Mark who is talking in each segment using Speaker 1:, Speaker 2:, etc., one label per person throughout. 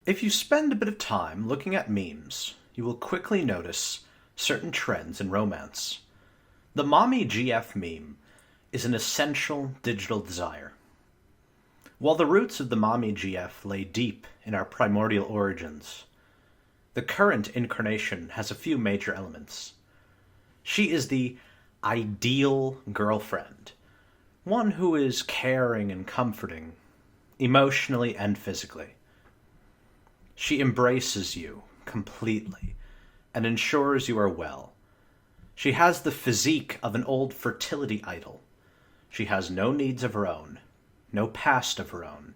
Speaker 1: If you spend a bit of time looking at memes, you will quickly notice certain trends in romance. The mommy GF meme is an essential digital desire. While the roots of the mommy GF lay deep in our primordial origins, the current incarnation has a few major elements. She is the ideal girlfriend, one who is caring and comforting, emotionally and physically. She embraces you completely and ensures you are well. She has the physique of an old fertility idol. She has no needs of her own, no past of her own.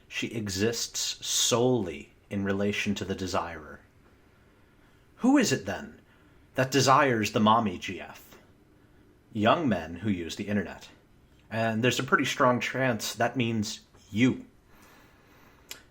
Speaker 1: She exists solely in relation to the desirer. Who is it, then, that desires the mommy GF? Young men who use the internet. And there's a pretty strong chance that means you.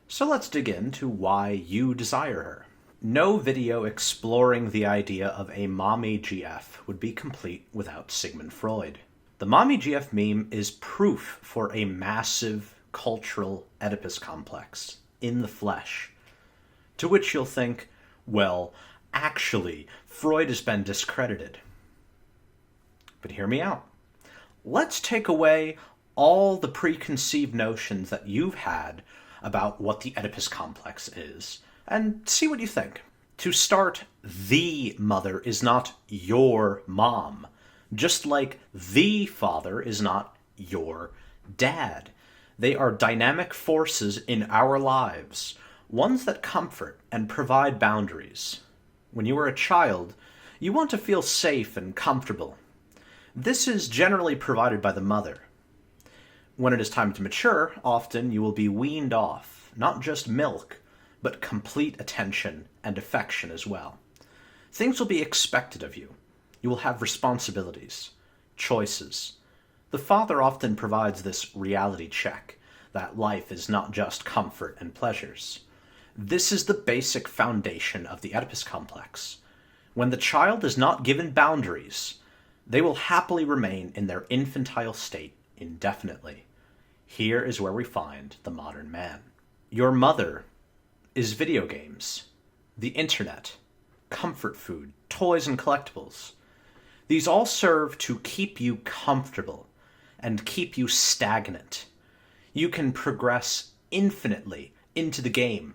Speaker 1: So let's dig into why you desire her. No video exploring the idea of a mommy GF would be complete without Sigmund Freud. The mommy GF meme is proof for a massive cultural Oedipus complex in the flesh. To which you'll think, well, actually, Freud has been discredited. But hear me out. Let's take away all the preconceived notions that you've had about what the Oedipus complex is, and see what you think. To start, the mother is not your mom, just like the father is not your dad. They are dynamic forces in our lives, ones that comfort and provide boundaries. When you are a child, you want to feel safe and comfortable. This is generally provided by the mother. When it is time to mature, often you will be weaned off, not just milk, but complete attention and affection as well. Things will be expected of you. You will have responsibilities, choices. The father often provides this reality check, that life is not just comfort and pleasures. This is the basic foundation of the Oedipus complex. When the child is not given boundaries, they will happily remain in their infantile state indefinitely. Here is where we find the modern man. Your mother is video games, the internet, comfort food, toys and collectibles. These all serve to keep you comfortable and keep you stagnant. You can progress infinitely into the game,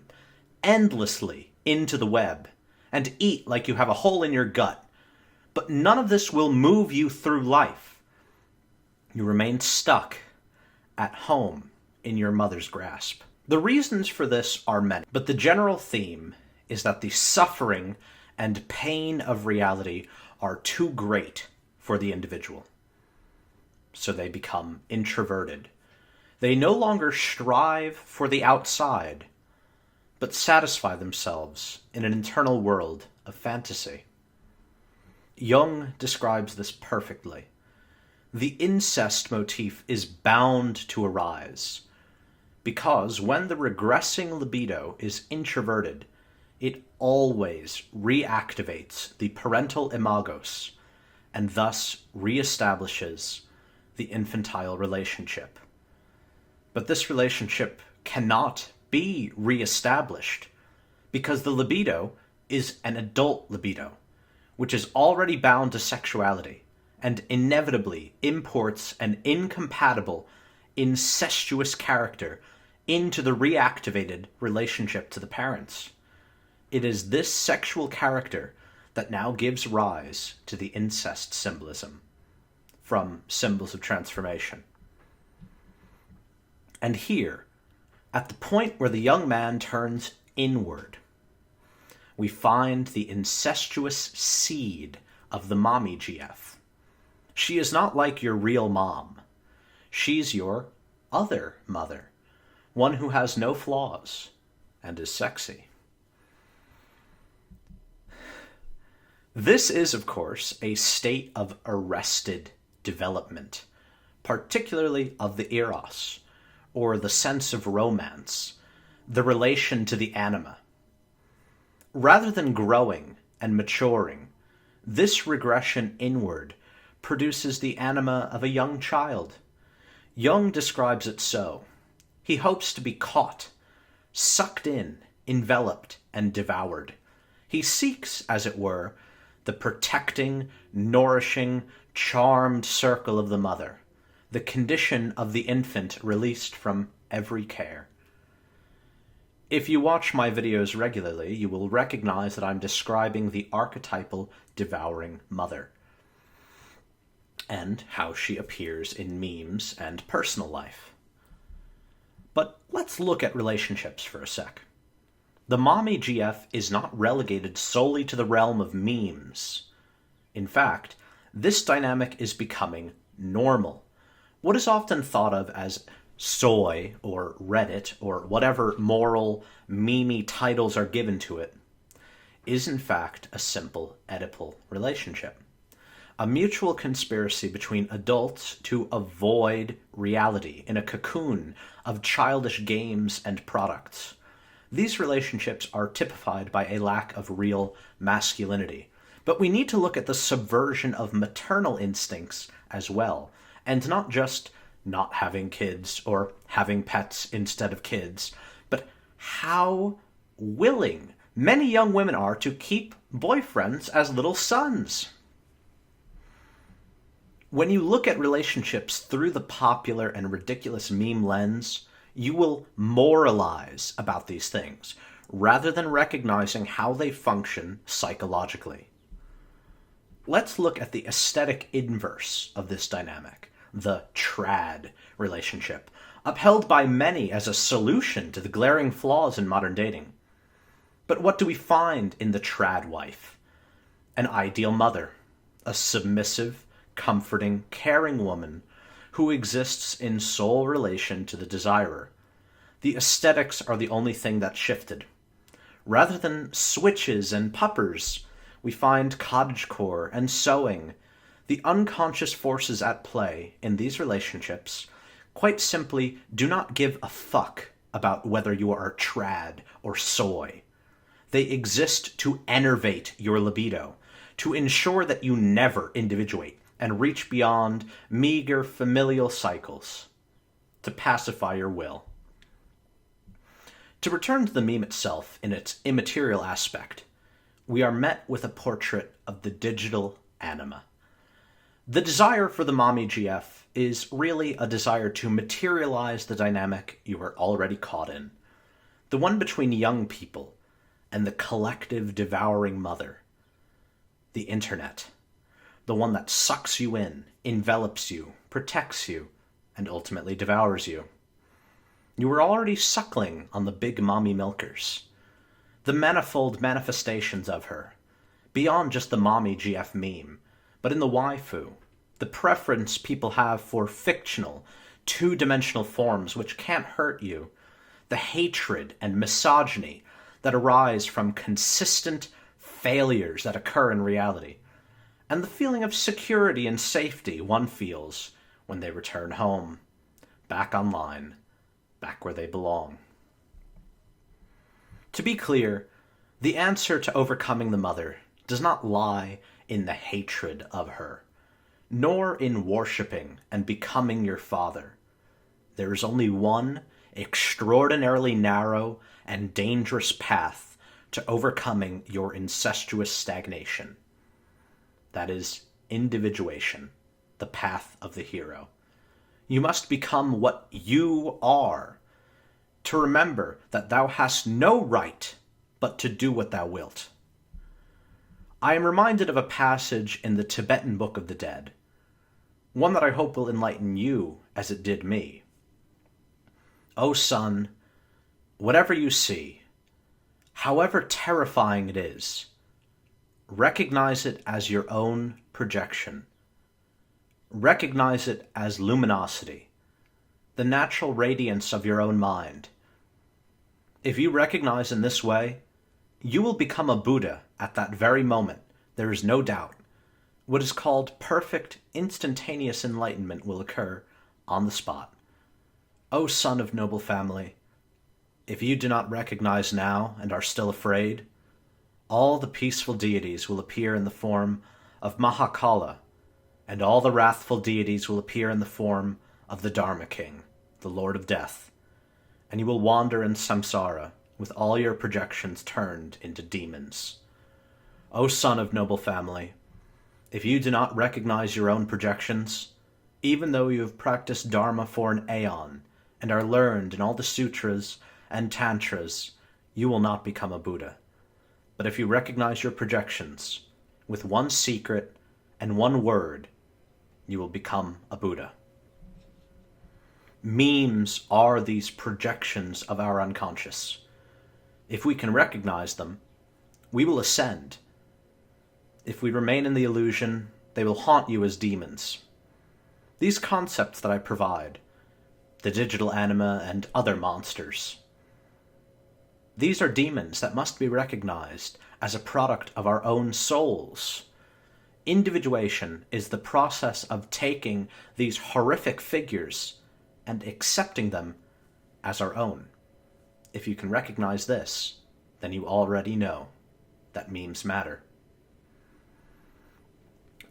Speaker 1: endlessly into the web, and eat like you have a hole in your gut. But none of this will move you through life. You remain stuck at home in your mother's grasp. The reasons for this are many, but the general theme is that the suffering and pain of reality are too great for the individual. So they become introverted. They no longer strive for the outside, but satisfy themselves in an internal world of fantasy. Jung describes this perfectly. The incest motif is bound to arise, because when the regressing libido is introverted, it always reactivates the parental imagos, and thus reestablishes the infantile relationship. But this relationship cannot be reestablished, because the libido is an adult libido, which is already bound to sexuality, and inevitably imports an incompatible, incestuous character into the reactivated relationship to the parents. It is this sexual character that now gives rise to the incest symbolism, from symbols of transformation. And here, at the point where the young man turns inward, we find the incestuous seed of the mommy GF. She is not like your real mom. She's your other mother, one who has no flaws and is sexy. This is, of course, a state of arrested development, particularly of the eros, or the sense of romance, the relation to the anima. Rather than growing and maturing, this regression inward produces the anima of a young child. Jung describes it so. He hopes to be caught, sucked in, enveloped, and devoured. He seeks, as it were, the protecting, nourishing, charmed circle of the mother, the condition of the infant released from every care. If you watch my videos regularly, you will recognize that I'm describing the archetypal devouring mother and how she appears in memes and personal life. But let's look at relationships for a sec. The mommy GF is not relegated solely to the realm of memes. In fact, this dynamic is becoming normal. What is often thought of as soy or Reddit or whatever moral, memey titles are given to it is in fact a simple Oedipal relationship. A mutual conspiracy between adults to avoid reality in a cocoon of childish games and products. These relationships are typified by a lack of real masculinity. But we need to look at the subversion of maternal instincts as well, and not just not having kids or having pets instead of kids, but how willing many young women are to keep boyfriends as little sons. When you look at relationships through the popular and ridiculous meme lens, you will moralize about these things, rather than recognizing how they function psychologically. Let's look at the aesthetic inverse of this dynamic, the trad relationship, upheld by many as a solution to the glaring flaws in modern dating. But what do we find in the trad wife? An ideal mother, a submissive, comforting, caring woman who exists in sole relation to the desirer. The aesthetics are the only thing that shifted. Rather than switches and puppers, we find cottagecore and sewing. The unconscious forces at play in these relationships quite simply do not give a fuck about whether you are trad or soy. They exist to enervate your libido, to ensure that you never individuate and reach beyond meager familial cycles, to pacify your will. To return to the meme itself in its immaterial aspect, we are met with a portrait of the digital anima. The desire for the mommy GF is really a desire to materialize the dynamic you are already caught in, the one between young people and the collective devouring mother, the internet. The one that sucks you in, envelops you, protects you, and ultimately devours you. You were already suckling on the big mommy milkers. The manifold manifestations of her, beyond just the mommy GF meme, but in the waifu, the preference people have for fictional, two-dimensional forms which can't hurt you, the hatred and misogyny that arise from consistent failures that occur in reality, and the feeling of security and safety one feels when they return home, back online, back where they belong. To be clear, the answer to overcoming the mother does not lie in the hatred of her, nor in worshipping and becoming your father. There is only one extraordinarily narrow and dangerous path to overcoming your incestuous stagnation. That is individuation, the path of the hero. You must become what you are, to remember that thou hast no right but to do what thou wilt. I am reminded of a passage in the Tibetan Book of the Dead, one that I hope will enlighten you as it did me. O son, whatever you see, however terrifying it is, recognize it as your own projection. Recognize it as luminosity, the natural radiance of your own mind. If you recognize in this way, you will become a Buddha at that very moment, there is no doubt. What is called perfect, instantaneous enlightenment will occur on the spot. O son of noble family, if you do not recognize now and are still afraid, all the peaceful deities will appear in the form of Mahakala, and all the wrathful deities will appear in the form of the Dharma King, the Lord of Death, and you will wander in samsara, with all your projections turned into demons. O son of noble family, if you do not recognize your own projections, even though you have practiced Dharma for an aeon and are learned in all the sutras and tantras, you will not become a Buddha. But if you recognize your projections, with one secret and one word, you will become a Buddha. Memes are these projections of our unconscious. If we can recognize them, we will ascend. If we remain in the illusion, they will haunt you as demons. These concepts that I provide, the Digital Anima and other monsters, these are demons that must be recognized as a product of our own souls. Individuation is the process of taking these horrific figures and accepting them as our own. If you can recognize this, then you already know that memes matter.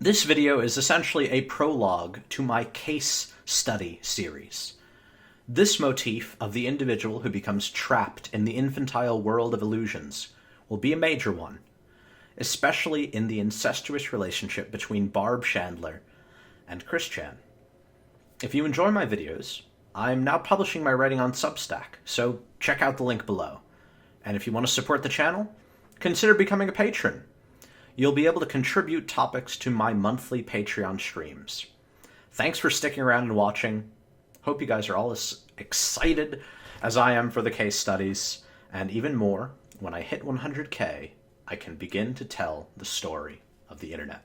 Speaker 1: This video is essentially a prologue to my case study series. This motif of the individual who becomes trapped in the infantile world of illusions will be a major one, especially in the incestuous relationship between Barb Chandler and Chris Chan. If you enjoy my videos, I'm now publishing my writing on Substack, so check out the link below. And if you want to support the channel, consider becoming a patron. You'll be able to contribute topics to my monthly Patreon streams. Thanks for sticking around and watching. Hope you guys are all as excited as I am for the case studies, and even more, when I hit 100K, I can begin to tell the story of the internet.